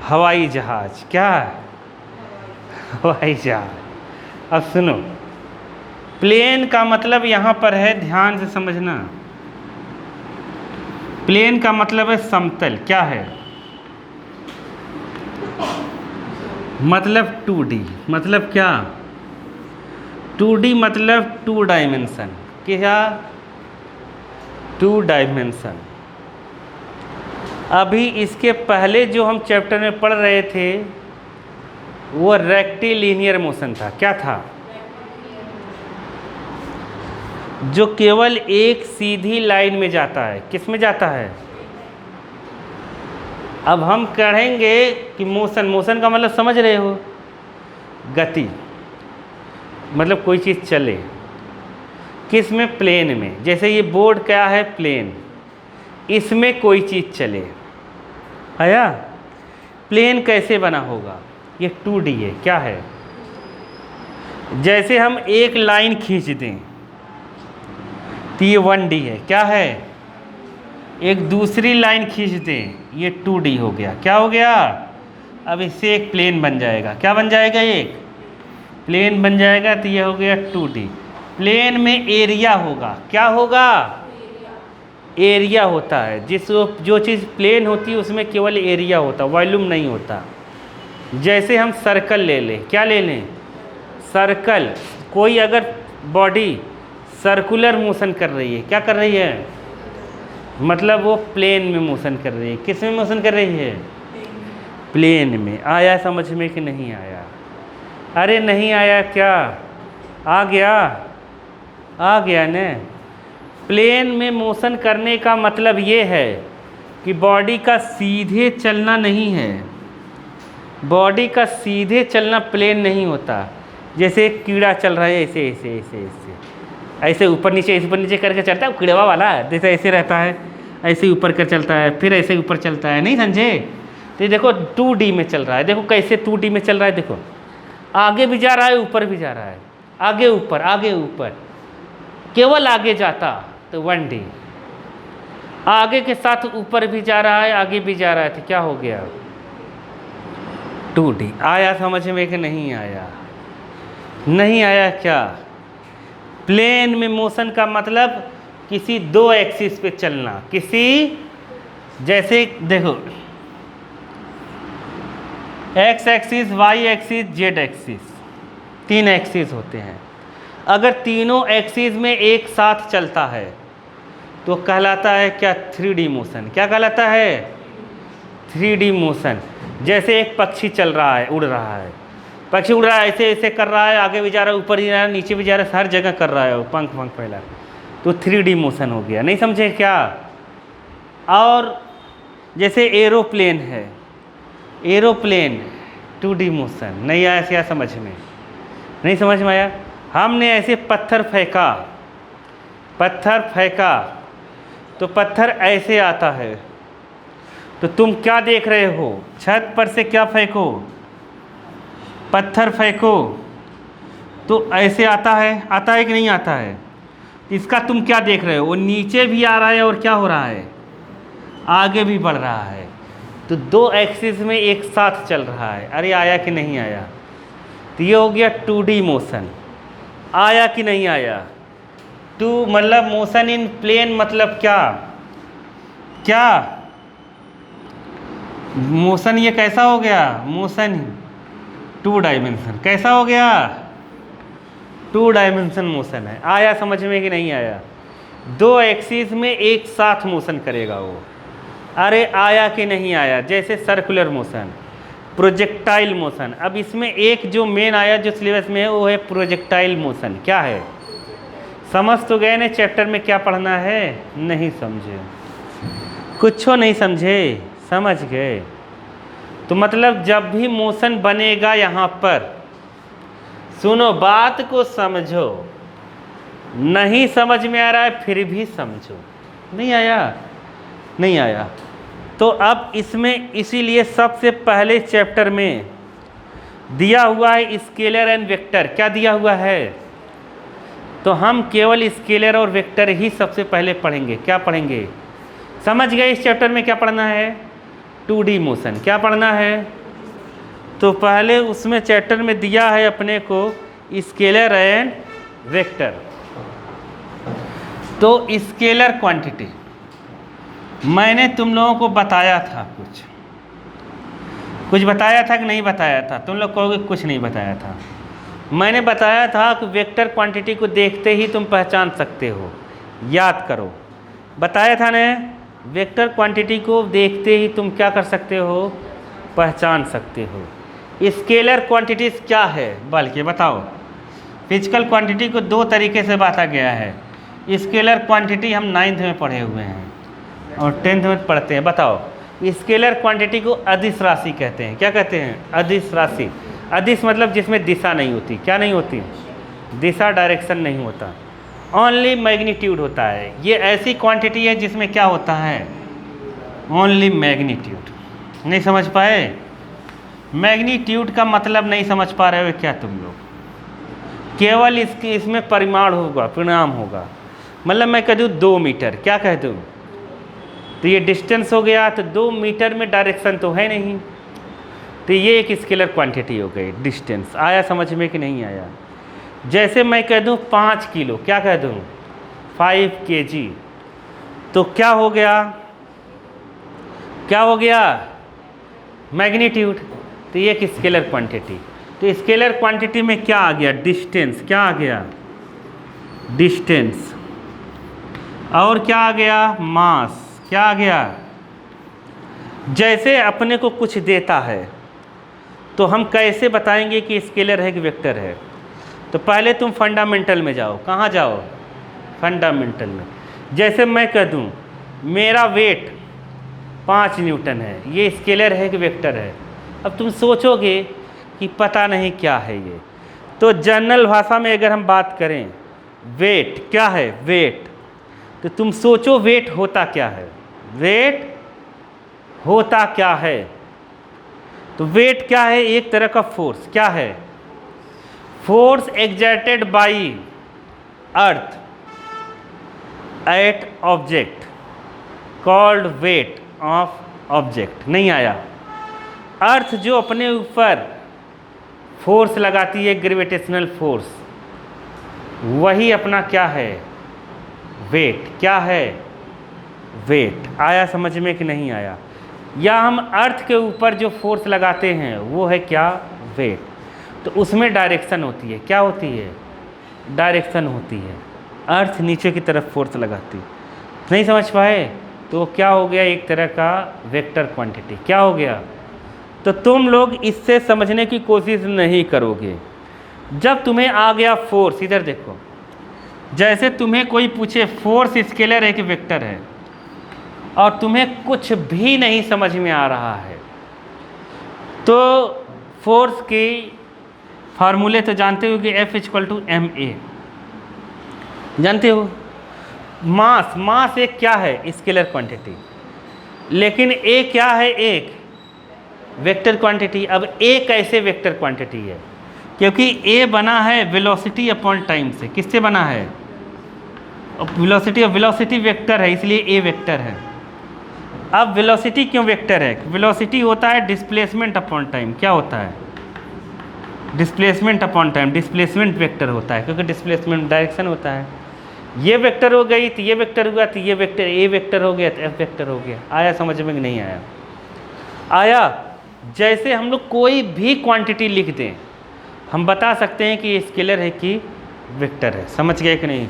हवाई जहाज। क्या है? हवाई जहाज। अब सुनो, प्लेन का मतलब यहाँ पर है, ध्यान से समझना। प्लेन का मतलब है समतल। क्या है? मतलब 2D। मतलब क्या? 2D मतलब 2 डायमेंशन। क्या? 2 डायमेंशन। अभी इसके पहले जो हम चैप्टर में पढ़ रहे थे वो रेक्टिलिनियर मोशन था। क्या था? जो केवल एक सीधी लाइन में जाता है। किस में जाता है? अब हम कहेंगे कि मोशन। मोशन का मतलब समझ रहे हो? गति। मतलब कोई चीज़ चले। किस में? प्लेन में। जैसे ये बोर्ड क्या है? प्लेन। इसमें कोई चीज़ चले। आया? प्लेन कैसे बना होगा? ये 2D है। क्या है? जैसे हम एक लाइन खींच दें तो ये 1D है। क्या है? एक दूसरी लाइन खींच दें, ये 2D हो गया। क्या हो गया? अब इससे एक प्लेन बन जाएगा। क्या बन जाएगा? एक प्लेन बन जाएगा। तो ये हो गया 2D। प्लेन में एरिया होगा। क्या होगा? एरिया होता है। जो चीज़ प्लेन होती है उसमें केवल एरिया होता, वॉल्यूम नहीं होता। जैसे हम सर्कल ले लें। क्या ले लें? सर्कल। कोई अगर बॉडी सर्कुलर मोशन कर रही है, क्या कर रही है? मतलब वो प्लेन में मोशन कर रही है। किस में मोशन कर रही है? प्लेन में। आया समझ में कि नहीं आया? अरे नहीं आया क्या? आ गया? आ गया न। प्लेन में मोशन करने का मतलब ये है कि बॉडी का सीधे चलना नहीं है। बॉडी का सीधे चलना प्लेन नहीं होता। जैसे एक कीड़ा चल रहा है, ऐसे ऐसे ऐसे ऐसे ऐसे ऊपर नीचे करके चलता है। कीड़वा वाला जैसे ऐसे रहता है, ऐसे ऊपर कर चलता है, फिर ऐसे ऊपर चलता है। नहीं समझे? तो देखो 2D में चल रहा है। देखो कैसे 2D में चल रहा है। देखो आगे भी जा रहा है, ऊपर भी जा रहा है। आगे ऊपर, आगे ऊपर। केवल आगे जाता तो 1D। आगे के साथ ऊपर भी जा रहा है, आगे भी जा रहा है, तो क्या हो गया? 2D। आया समझ में कि नहीं आया? नहीं आया क्या? प्लेन में मोशन का मतलब किसी 2 एक्सिस पे चलना। किसी, जैसे देखो X axis, Y axis, Z axis, 3 axis होते हैं। अगर तीनों एक्सिस में एक साथ चलता है तो कहलाता है क्या? 3D motion. क्या कहलाता है? 3D motion. जैसे एक पक्षी चल रहा है, उड़ रहा है। पक्षी उड़ रहा है, ऐसे ऐसे कर रहा है, आगे भी जा रहा है, ऊपर भी जा रहा है, नीचे भी जा रहा है, हर जगह कर रहा है वो, पंख फैला। तो 3D मोशन हो गया। नहीं समझे क्या? और जैसे एरोप्लेन है, एरोप्लेन 2D मोशन। नहीं आया क्या समझ में? नहीं समझ में आया? हमने ऐसे पत्थर फेंका, पत्थर फेंका तो पत्थर ऐसे आता है, तो तुम क्या देख रहे हो? छत पर से क्या फेंको? पत्थर फेंको तो ऐसे आता है। आता है कि नहीं आता है? इसका तुम क्या देख रहे हो? वो नीचे भी आ रहा है और क्या हो रहा है? आगे भी बढ़ रहा है। तो 2 एक्सिस में एक साथ चल रहा है। अरे आया कि नहीं आया? तो ये हो गया 2D मोशन। आया कि नहीं आया? 2 मतलब मोशन इन प्लेन। मतलब क्या? क्या मोशन? ये कैसा हो गया? Motion 2 dimension. कैसा हो गया? 2 डायमेंशन मोशन है। आया समझ में कि नहीं आया? 2 एक्सिस में एक साथ मोशन करेगा वो। अरे आया कि नहीं आया? जैसे सर्कुलर मोशन, प्रोजेक्टाइल मोशन। अब इसमें एक जो मेन आया जो सिलेबस में है वो है प्रोजेक्टाइल मोशन। क्या है? समझ तो गए ना चैप्टर में क्या पढ़ना है? नहीं समझे? कुछ नहीं समझे? समझ गए? तो मतलब जब भी मोशन बनेगा यहाँ पर, सुनो बात को समझो। नहीं समझ में आ रहा है फिर भी समझो। नहीं आया? नहीं आया? तो अब इसमें इसीलिए सबसे पहले चैप्टर में दिया हुआ है स्केलर एंड वेक्टर। क्या दिया हुआ है? तो हम केवल स्केलर और वेक्टर ही सबसे पहले पढ़ेंगे। क्या पढ़ेंगे? समझ गए इस चैप्टर में क्या पढ़ना है? 2D motion. क्या पढ़ना है? तो पहले उसमें चैप्टर में दिया है अपने को स्केलर एंड वेक्टर। तो स्केलर क्वांटिटी मैंने तुम लोगों को बताया था, कुछ बताया था कि नहीं बताया था? तुम लोग कहोगे कुछ नहीं बताया था। मैंने बताया था कि वेक्टर क्वांटिटी को देखते ही तुम पहचान सकते हो। याद करो, बताया था ना, वेक्टर क्वांटिटी को देखते ही तुम क्या कर सकते हो? पहचान सकते हो। स्केलर क्वांटिटीज क्या है? बल्कि बताओ, फिजिकल क्वांटिटी को दो तरीके से बांटा गया है। स्केलर क्वांटिटी हम 9th में पढ़े हुए हैं और 10th में पढ़ते हैं। बताओ, स्केलर क्वांटिटी को अदिश राशि कहते हैं। क्या कहते हैं? अदिश राशि। अदिश मतलब जिसमें दिशा नहीं होती। क्या नहीं होती? दिशा, डायरेक्शन नहीं होता, ओनली मैग्नीट्यूड होता है। ये ऐसी क्वांटिटी है जिसमें क्या होता है? Only magnitude. नहीं समझ पाए? मैग्नीट्यूड का मतलब नहीं समझ पा रहे हो क्या तुम लोग? केवल इसमें परिमाण होगा, परिणाम होगा। मतलब मैं कह दूँ 2 मीटर, क्या कह दूँ? तो ये डिस्टेंस हो गया, तो 2 मीटर में डायरेक्शन तो है नहीं, तो ये एक स्केलर क्वांटिटी हो गई, डिस्टेंस। आया समझ में कि नहीं आया? जैसे मैं कह दूँ 5 किलो, क्या कह दूँ? 5 kg, तो क्या हो गया? क्या हो गया? मैग्नीट्यूड। तो ये एक स्केलर क्वांटिटी। तो स्केलर क्वांटिटी में क्या आ गया? डिस्टेंस। क्या आ गया? डिस्टेंस। और क्या आ गया? मास। क्या आ गया? जैसे अपने को कुछ देता है तो हम कैसे बताएंगे कि स्केलर है कि वेक्टर है? तो पहले तुम फंडामेंटल में जाओ। कहाँ जाओ? फंडामेंटल में। जैसे मैं कह दूँ मेरा वेट 5 न्यूटन है, ये स्केलर है कि वेक्टर है? अब तुम सोचोगे कि पता नहीं क्या है ये। तो जनरल भाषा में अगर हम बात करें, वेट क्या है? वेट। तो तुम सोचो वेट होता क्या है? वेट होता क्या है? तो वेट क्या है? एक तरह का फोर्स। क्या है? Force exerted by earth at object called weight of object. नहीं आया? अर्थ जो अपने ऊपर फोर्स लगाती है, ग्रेविटेशनल फोर्स, वही अपना क्या है? वेट। क्या है? वेट। आया समझ में कि नहीं आया? या हम अर्थ के ऊपर जो फोर्स लगाते हैं वो है क्या? वेट। तो उसमें डायरेक्शन होती है। क्या होती है? डायरेक्शन होती है। अर्थ नीचे की तरफ फोर्स लगाती। नहीं समझ पाए? तो क्या हो गया? एक तरह का वेक्टर क्वांटिटी। क्या हो गया? तो तुम लोग इससे समझने की कोशिश नहीं करोगे। जब तुम्हें आ गया फोर्स, इधर देखो, जैसे तुम्हें कोई पूछे फोर्स स्केलर है कि वेक्टर है, और तुम्हें कुछ भी नहीं समझ में आ रहा है, तो फोर्स की फार्मूले तो जानते हो कि F = ma, जानते हो? मास, मास एक क्या है? Scalar quantity. लेकिन ए क्या है? एक वेक्टर क्वांटिटी। अब ए कैसे वेक्टर क्वांटिटी है? क्योंकि ए बना है वेलोसिटी अपॉन टाइम से। किससे बना है? वेलोसिटी। और वेलोसिटी वेक्टर है, इसलिए ए वेक्टर है। अब वेलोसिटी क्यों वेक्टर है? वेलोसिटी होता है डिस्प्लेसमेंट अपॉन टाइम। क्या होता है? Displacement upon time. Displacement vector होता है, क्योंकि डिस्प्लेसमेंट डायरेक्शन होता है। ये वेक्टर हो गई तो ये वेक्टर हुआ, तो ये वेक्टर, ए वेक्टर हो गया तो एफ वेक्टर हो गया। आया समझ में कि नहीं आया? आया? जैसे हम लोग कोई भी क्वांटिटी लिख दें, हम बता सकते हैं कि ये स्केलर है कि वेक्टर है। समझ गए कि नहीं?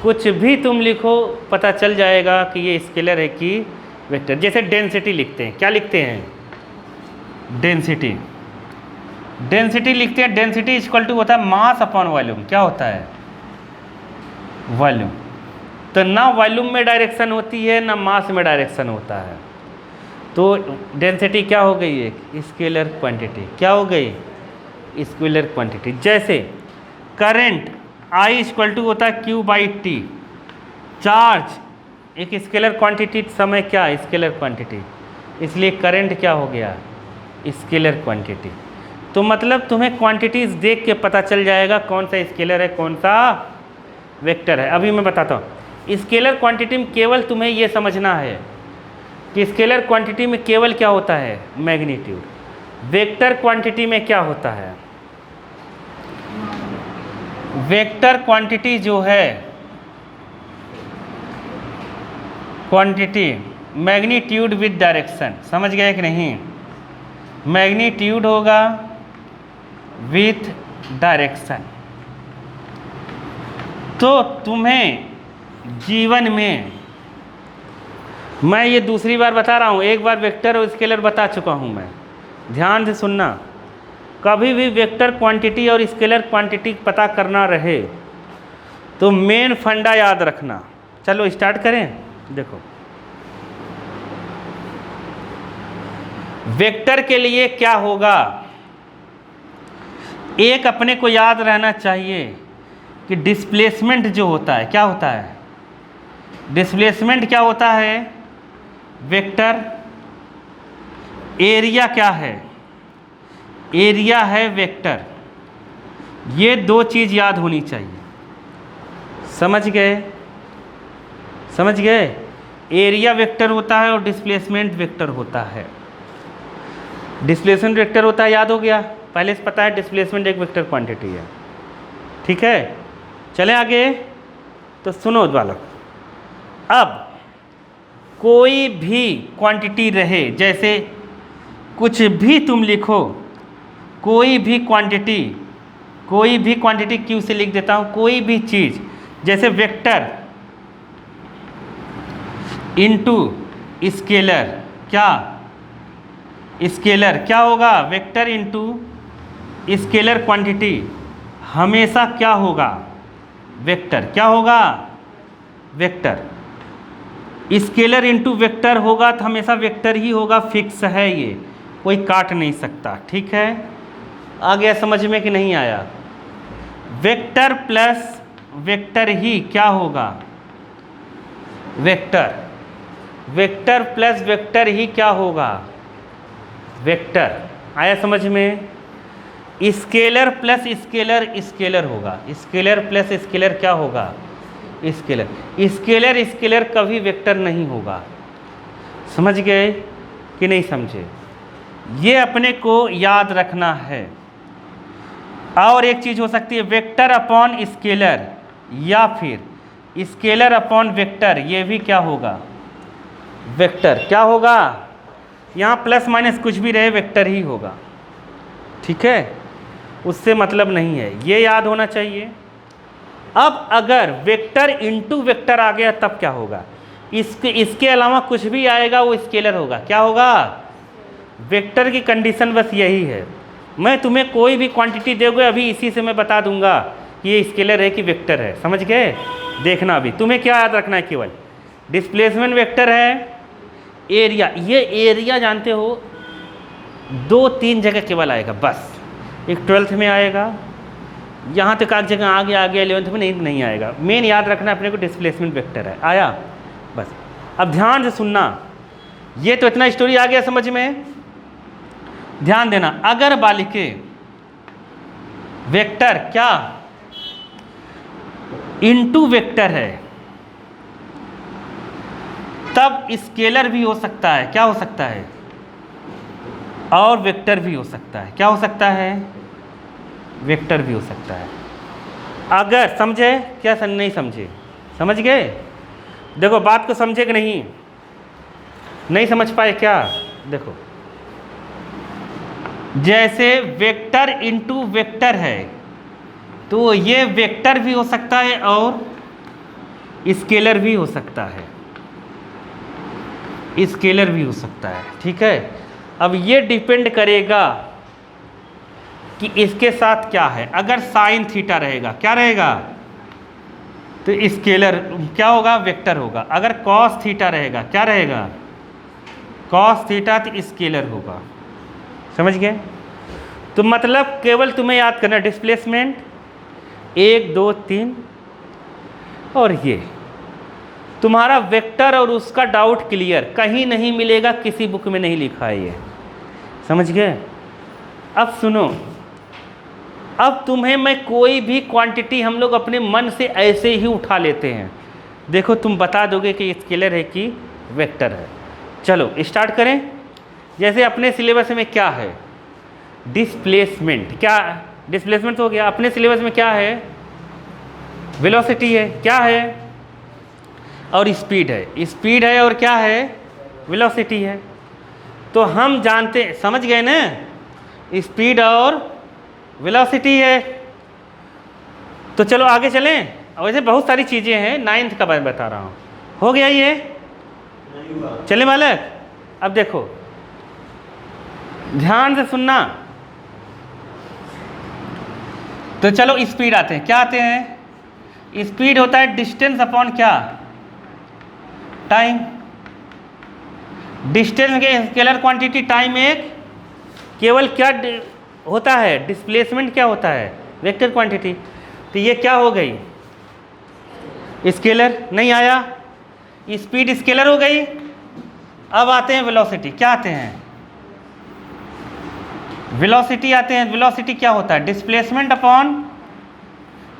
कुछ भी तुम लिखो, पता चल जाएगा कि ये स्केलर है कि वेक्टर। जैसे डेंसिटी लिखते हैं, क्या लिखते हैं? डेंसिटी। डेंसिटी लिखते हैं, डेंसिटी इक्वल टू होता है मास अपॉन वॉल्यूम। क्या होता है? वॉल्यूम। तो ना वॉल्यूम में डायरेक्शन होती है, ना मास में डायरेक्शन होता है। तो डेंसिटी क्या हो गई? एक स्केलर क्वांटिटी। क्या हो गई? Scalar quantity. जैसे करंट I = होता है Q/T। चार्ज एक स्केलर क्वांटिटी, समय क्या? स्केलर क्वांटिटी, इसलिए करंट क्या हो गया? Scalar quantity. तो मतलब तुम्हें क्वांटिटीज देख के पता चल जाएगा कौन सा स्केलर है, कौन सा वेक्टर है। अभी मैं बताता हूँ। स्केलर क्वांटिटी में केवल तुम्हें ये समझना है कि स्केलर क्वांटिटी में केवल क्या होता है, मैग्नीट्यूड। वेक्टर क्वांटिटी में क्या होता है, वेक्टर क्वांटिटी जो है, क्वांटिटी मैग्नीट्यूड विद डायरेक्शन, समझ गए कि नहीं, मैग्नीट्यूड होगा विथ डायरेक्शन। तो तुम्हें जीवन में, मैं ये दूसरी बार बता रहा हूँ, एक बार वेक्टर और स्केलर बता चुका हूँ मैं, ध्यान से सुनना। कभी भी वेक्टर क्वांटिटी और स्केलर क्वांटिटी पता करना रहे तो मेन फंडा याद रखना। चलो स्टार्ट करें। देखो वेक्टर के लिए क्या होगा, एक अपने को याद रहना चाहिए कि डिस्प्लेसमेंट जो होता है, क्या होता है, डिस्प्लेसमेंट क्या होता है, वेक्टर। एरिया क्या है, एरिया है वेक्टर। ये दो चीज़ याद होनी चाहिए, समझ गए, समझ गए। एरिया वेक्टर होता है और डिस्प्लेसमेंट वेक्टर होता है। डिस्प्लेसमेंट वेक्टर होता है, याद हो गया, पहले से पता है डिस्प्लेसमेंट एक वेक्टर क्वांटिटी है, ठीक है। चले आगे, तो सुनो बालक, अब कोई भी क्वांटिटी रहे, जैसे कुछ भी तुम लिखो, कोई भी क्वांटिटी, कोई भी क्वांटिटी क्यू से लिख देता हूँ, कोई भी चीज़, जैसे वेक्टर इनटू स्केलर, क्या स्केलर क्या होगा, वेक्टर इनटू स्केलर क्वांटिटी हमेशा क्या होगा, वेक्टर, क्या होगा, वेक्टर। स्केलर इनटू वेक्टर होगा तो हमेशा वेक्टर ही होगा, फिक्स है, ये कोई काट नहीं सकता, ठीक है। आ गया समझ में कि नहीं आया। वेक्टर प्लस वेक्टर ही क्या होगा, वेक्टर। वेक्टर प्लस वेक्टर ही क्या होगा, वेक्टर। आया समझ में। स्केलर प्लस स्केलर स्केलर होगा, स्केलर प्लस स्केलर क्या होगा, स्केलर। स्केलर स्केलर कभी वेक्टर नहीं होगा, समझ गए कि नहीं समझे, ये अपने को याद रखना है। और एक चीज़ हो सकती है वेक्टर अपॉन स्केलर, या फिर स्केलर अपॉन वेक्टर, ये भी क्या होगा, वेक्टर। क्या होगा, यहाँ प्लस माइनस कुछ भी रहे वेक्टर ही होगा, ठीक है, उससे मतलब नहीं है, ये याद होना चाहिए। अब अगर वेक्टर इनटू वेक्टर आ गया तब क्या होगा, इसके अलावा कुछ भी आएगा वो स्केलर होगा, क्या होगा, वेक्टर की कंडीशन बस यही है। मैं तुम्हें कोई भी क्वांटिटी दोगे, अभी इसी से मैं बता दूंगा कि ये स्केलर है कि वेक्टर है, समझ गए। देखना अभी तुम्हें क्या याद रखना है, केवल डिस्प्लेसमेंट वेक्टर है, एरिया, ये एरिया जानते हो 2-3 जगह केवल आएगा बस, एक 12th में आएगा, यहाँ तक एक जगह आ गया 11th में नहीं आएगा। मेन याद रखना अपने को डिस्प्लेसमेंट वेक्टर है, आया बस। अब ध्यान से सुनना, ये तो इतना स्टोरी आ गया समझ में, ध्यान देना। अगर बालिके वेक्टर क्या इनटू वेक्टर है तब स्केलर भी हो सकता है, क्या हो सकता है, और वेक्टर भी हो सकता है, क्या हो सकता है, वेक्टर भी हो सकता है। अगर समझे क्या नहीं समझे, समझ गए। देखो बात को समझे कि नहीं समझ पाए क्या, देखो जैसे वेक्टर इनटू वेक्टर है तो ये वेक्टर भी हो सकता है और स्केलर भी हो सकता है, स्केलर भी हो सकता है, ठीक है। अब ये डिपेंड करेगा कि इसके साथ क्या है। अगर साइन थीटा रहेगा, क्या रहेगा, तो स्केलर क्या होगा, वेक्टर होगा। अगर कॉस थीटा रहेगा, क्या रहेगा, कॉस थीटा, तो स्केलर होगा, समझ गए। तो मतलब केवल तुम्हें याद करना डिस्प्लेसमेंट 1 2 3, और ये तुम्हारा वेक्टर और उसका डाउट क्लियर, कहीं नहीं मिलेगा, किसी बुक में नहीं लिखा है ये, समझ गए। अब सुनो, अब तुम्हें मैं कोई भी क्वांटिटी हम लोग अपने मन से ऐसे ही उठा लेते हैं, देखो तुम बता दोगे कि स्केलर है कि वेक्टर है। चलो स्टार्ट करें। जैसे अपने सिलेबस में क्या है, डिस्प्लेसमेंट, क्या डिस्प्लेसमेंट तो हो गया। अपने सिलेबस में क्या है, वेलोसिटी है, क्या है, और स्पीड है। स्पीड है और क्या है, वेलोसिटी है। तो हम जानते, समझ गए ना, स्पीड और वेलोसिटी है। तो चलो आगे चलें। वैसे बहुत सारी चीज़ें हैं, 9th का मैं बता रहा हूँ। हो गया ये, चले बालक। अब देखो ध्यान से सुनना। तो चलो स्पीड आते हैं। क्या आते हैं, स्पीड होता है डिस्टेंस अपॉन क्या, टाइम। डिस्टेंस के स्केलर क्वांटिटी, टाइम एक केवल क्या होता है, डिस्प्लेसमेंट क्या होता है, वेक्टर क्वांटिटी। तो ये क्या हो गई, स्केलर, नहीं आया, स्पीड स्केलर हो गई। अब आते हैं वेलोसिटी, क्या आते हैं, वेलोसिटी आते हैं। वेलोसिटी क्या होता है, डिस्प्लेसमेंट अपॉन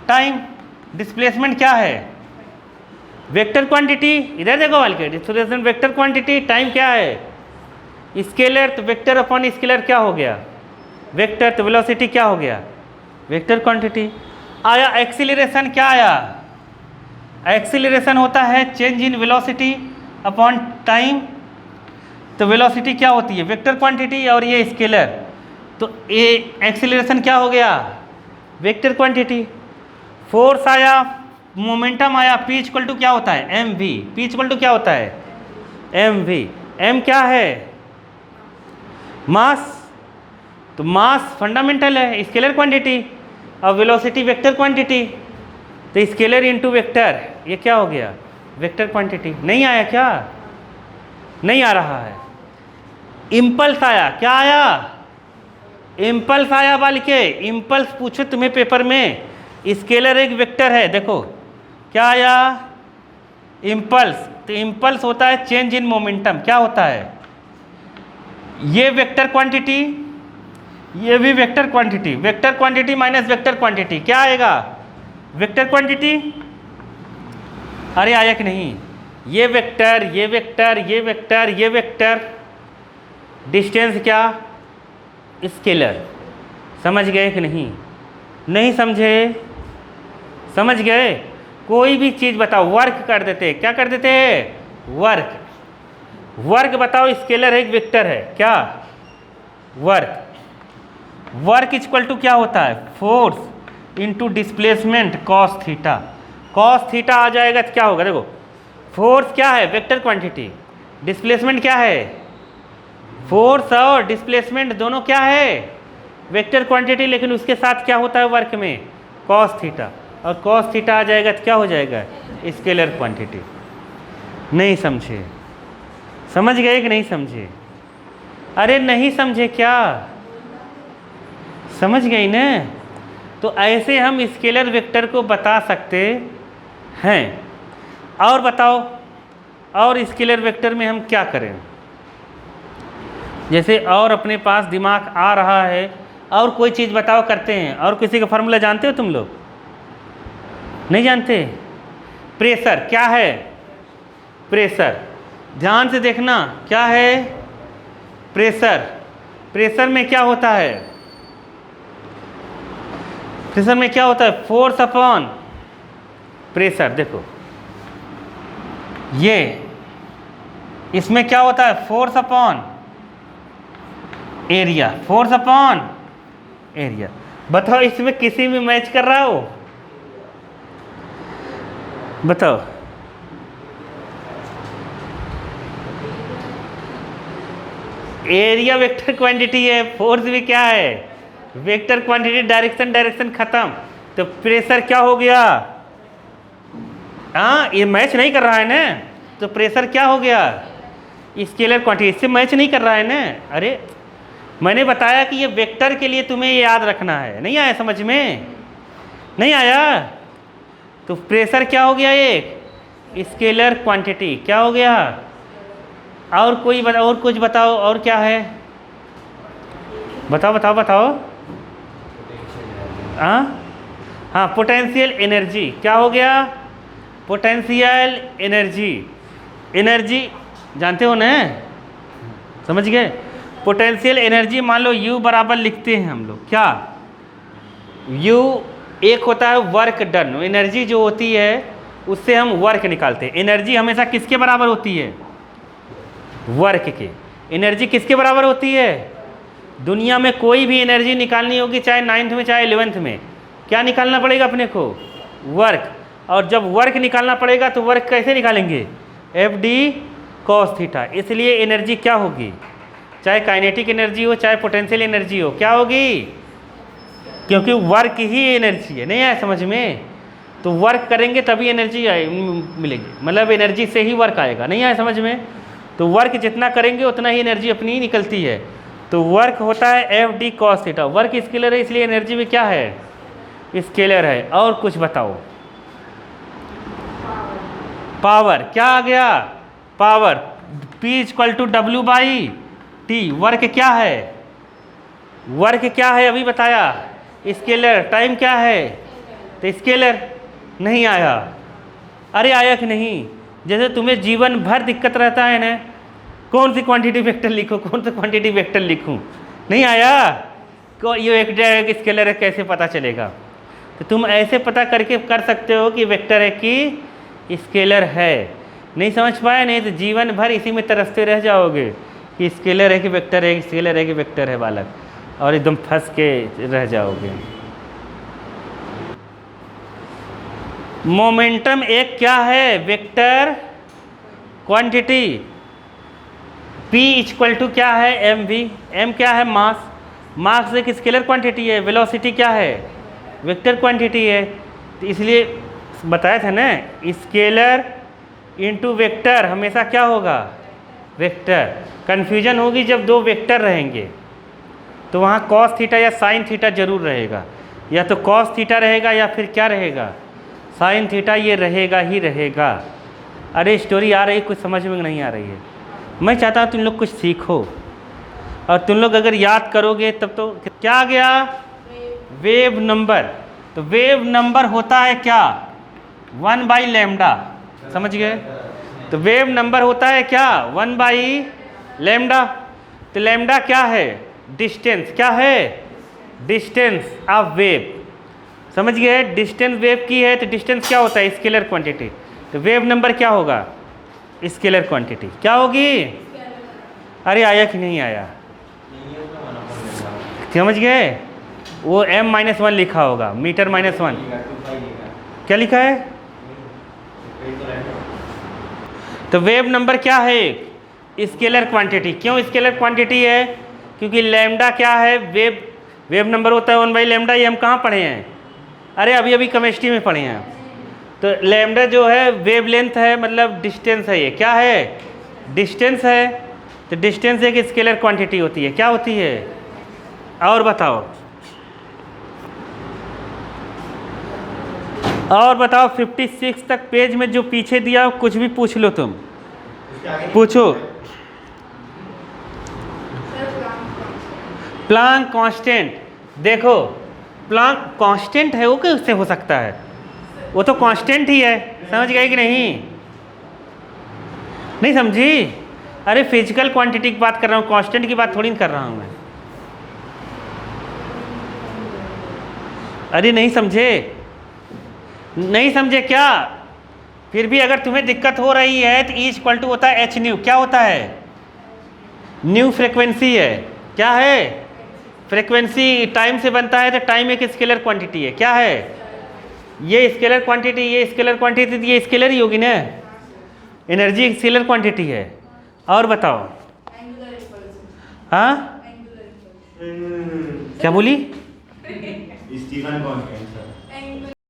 टाइम। डिस्प्लेसमेंट क्या है, वेक्टर क्वांटिटी। इधर देखो बल्कि डिस्प्लेसमेंट वेक्टर क्वांटिटी, टाइम क्या है, स्केलर। तो वेक्टर अपॉन स्केलर क्या हो गया, वेक्टर। तो वेलोसिटी क्या हो गया, वेक्टर क्वांटिटी। आया एक्सीलरेशन, क्या आया, एक्सीलरेशन होता है change in velocity upon time. तो वेलोसिटी क्या होती है, वेक्टर क्वांटिटी, और ये स्केलर। तो ये एक्सीलरेशन क्या हो गया, वेक्टर क्वांटिटी। फोर्स आया, मोमेंटम आया, पी इक्वल टू क्या होता है, m v. P equal to क्या होता है, एम वी। एम क्या है, मास। तो मास फंडामेंटल है, स्केलर क्वांटिटी, और वेलोसिटी वेक्टर क्वांटिटी। तो स्केलर इनटू वेक्टर, ये क्या हो गया, वेक्टर क्वांटिटी। नहीं आया क्या, नहीं आ रहा है। इम्पल्स आया, क्या आया, इम्पल्स आया। बल्कि इम्पल्स पूछो तुम्हें पेपर में, स्केलर एक वेक्टर है, देखो क्या आया, इम्पल्स। तो इम्पल्स होता है चेंज इन मोमेंटम, क्या होता है, ये वेक्टर क्वांटिटी, ये भी vector quantity. Vector quantity minus vector quantity क्या आएगा, वेक्टर क्वांटिटी। अरे आया कि नहीं, ये वेक्टर, ये वेक्टर, ये वेक्टर, ये वेक्टर, डिस्टेंस क्या, स्केलर। समझ गए कि नहीं, नहीं समझे, समझ गए। कोई भी चीज़ बताओ, वर्क कर देते, क्या कर देते हैं, वर्क। वर्क बताओ, स्केलर है एक वेक्टर है, क्या, वर्क। वर्क इक्वल टू क्या होता है, force into displacement cos theta. Cos theta आ जाएगा तो क्या होगा, देखो फोर्स क्या है, वेक्टर क्वांटिटी, डिस्प्लेसमेंट क्या है, फोर्स और डिस्प्लेसमेंट दोनों क्या है, वेक्टर क्वांटिटी। लेकिन उसके साथ क्या होता है वर्क में, कॉस थीटा, और कॉस थीटा आ जाएगा तो क्या हो जाएगा, स्केलर क्वांटिटी। नहीं समझे, समझ गए कि नहीं समझे, अरे नहीं समझे क्या, समझ गई ना। तो ऐसे हम स्केलर वेक्टर को बता सकते हैं। और बताओ, और स्केलर वेक्टर में हम क्या करें, जैसे और अपने पास दिमाग आ रहा है, और कोई चीज़ बताओ करते हैं। और किसी का फार्मूला जानते हो तुम लोग, नहीं जानते। प्रेशर क्या है, प्रेशर, ध्यान से देखना, क्या है, प्रेशर। प्रेशर में क्या होता है, प्रेशर में क्या होता है, फोर्स अपॉन प्रेशर। देखो ये, इसमें क्या होता है, force upon area, force upon area. बताओ इसमें किसी में मैच कर रहा हो, बताओ। एरिया वेक्टर क्वांटिटी है, फोर्स भी क्या है, वेक्टर क्वांटिटी। डायरेक्शन, डायरेक्शन खत्म। तो प्रेशर क्या हो गया, हाँ ये मैच नहीं कर रहा है ना, तो प्रेशर क्या हो गया, स्केलर क्वांटिटी, इससे मैच नहीं कर रहा है ना। अरे मैंने बताया कि ये वेक्टर के लिए तुम्हें ये याद रखना है, नहीं आया समझ में, नहीं आया। तो प्रेशर क्या हो गया, एक स्केलर क्वांटिटी, क्या हो गया। और कोई और कुछ बताओ, और क्या है, बताओ बताओ बताओ। हाँ हाँ, पोटेंशियल एनर्जी, क्या हो गया, पोटेंशियल एनर्जी। एनर्जी जानते हो ना, समझ गए। पोटेंशियल एनर्जी मान लो U बराबर लिखते हैं हम लोग, क्या U एक होता है वर्क डन, एनर्जी जो होती है उससे हम वर्क निकालते हैं। एनर्जी हमेशा किसके बराबर होती है? वर्क के। एनर्जी किसके बराबर होती है? दुनिया में कोई भी एनर्जी निकालनी होगी, चाहे 9th में चाहे 11th में, क्या निकालना पड़ेगा अपने को? वर्क। और जब वर्क निकालना पड़ेगा तो वर्क कैसे निकालेंगे? FD cos theta. इसलिए एनर्जी क्या होगी? चाहे काइनेटिक एनर्जी हो चाहे पोटेंशियल एनर्जी हो, क्या होगी? क्योंकि वर्क ही एनर्जी है। नहीं आया समझ में? तो वर्क करेंगे तभी एनर्जी मिलेगी, मतलब एनर्जी से ही वर्क आएगा। नहीं आया समझ में? तो वर्क जितना करेंगे उतना ही एनर्जी अपनी निकलती है। तो वर्क होता है FD cos theta. Work scalar है इसलिए एनर्जी भी क्या है? स्केलर है। और कुछ बताओ। पावर क्या आ गया? Power P = W/T। वर्क क्या है? वर्क क्या है अभी बताया? स्केलर। टाइम क्या है? तो स्केलर। नहीं आया? अरे आया कि नहीं? जैसे तुम्हें जीवन भर दिक्कत रहता है ना, कौन सी क्वांटिटी वेक्टर लिखूं, कौन सी क्वांटिटी वेक्टर लिखूं, नहीं आया? ये वेक्टर है कि स्केलर है, कैसे पता चलेगा? तो तुम ऐसे पता करके कर सकते हो कि वेक्टर है कि स्केलर है। नहीं समझ पाया? नहीं तो जीवन भर इसी में तरसते रह जाओगे कि स्केलर है कि वेक्टर है, स्केलर है कि वेक्टर है बालक, और एकदम फंस के रह जाओगे। मोमेंटम एक क्या है? Vector quantity. P = क्या है? mv। m क्या है? मास। मास एक स्केलर क्वांटिटी है। वेलोसिटी क्या है? वेक्टर क्वांटिटी है। तो इसलिए बताया था ना, स्केलर इंटू वेक्टर हमेशा क्या होगा? वेक्टर। कन्फ्यूजन होगी जब दो वेक्टर रहेंगे तो वहाँ cos थीटा या sin थीटा जरूर रहेगा, या तो cos थीटा रहेगा या फिर क्या रहेगा? sin theta. ये रहेगा ही रहेगा। अरे स्टोरी आ रही, कुछ समझ में नहीं आ रही है। मैं चाहता हूँ तुम लोग कुछ सीखो, और तुम लोग अगर याद करोगे तब तो क्या आ गया? Wave number. तो वेव नंबर होता है क्या? 1/λ। समझ गए? तो वेव नंबर होता है क्या? 1/λ। तो लैम्डा क्या है? डिस्टेंस। क्या है? Distance of wave. समझ गए? डिस्टेंस वेव की है तो डिस्टेंस क्या होता है? Scalar quantity. तो वेव नंबर क्या होगा? Scalar quantity. क्या होगी? अरे आया कि नहीं आया? समझ गए? वो m-1 लिखा होगा, मीटर -1। क्या लिखा है? तो वेव नंबर क्या है? Scalar quantity. क्यों स्केलर क्वांटिटी है? क्योंकि लैम्डा क्या है? वेव नंबर होता है 1/λ। ये हम कहाँ पढ़े हैं? अरे अभी अभी केमिस्ट्री में पढ़े हैं। तो लैम्डा जो है वेव लेंथ है, मतलब डिस्टेंस है। ये क्या है? डिस्टेंस है। तो डिस्टेंस एक स्केलर क्वांटिटी होती है। क्या होती है? और बताओ, और बताओ। 56 तक पेज में जो पीछे दिया कुछ भी पूछ लो, तुम पूछो। Planck constant. देखो प्लांक कांस्टेंट है, वो कैसे हो सकता है? वो तो कांस्टेंट ही है। समझ गए कि नहीं? नहीं समझी? अरे फिजिकल क्वांटिटी की बात कर रहा हूँ, कांस्टेंट की बात थोड़ी कर रहा हूँ मैं। अरे नहीं समझे? नहीं समझे क्या? फिर भी अगर तुम्हें दिक्कत हो रही है तो E = होता है h/ν। क्या होता है? न्यू फ्रिक्वेंसी है। क्या है? फ्रिक्वेंसी टाइम से बनता है, तो टाइम एक स्केलर क्वांटिटी है। क्या है? ये स्केलर क्वांटिटी, ये स्केलर क्वांटिटी, ये स्केलर ही होगी ना। एनर्जी एक स्केलर क्वांटिटी है। और बताओ। हाँ क्या बोली? Stefan constant.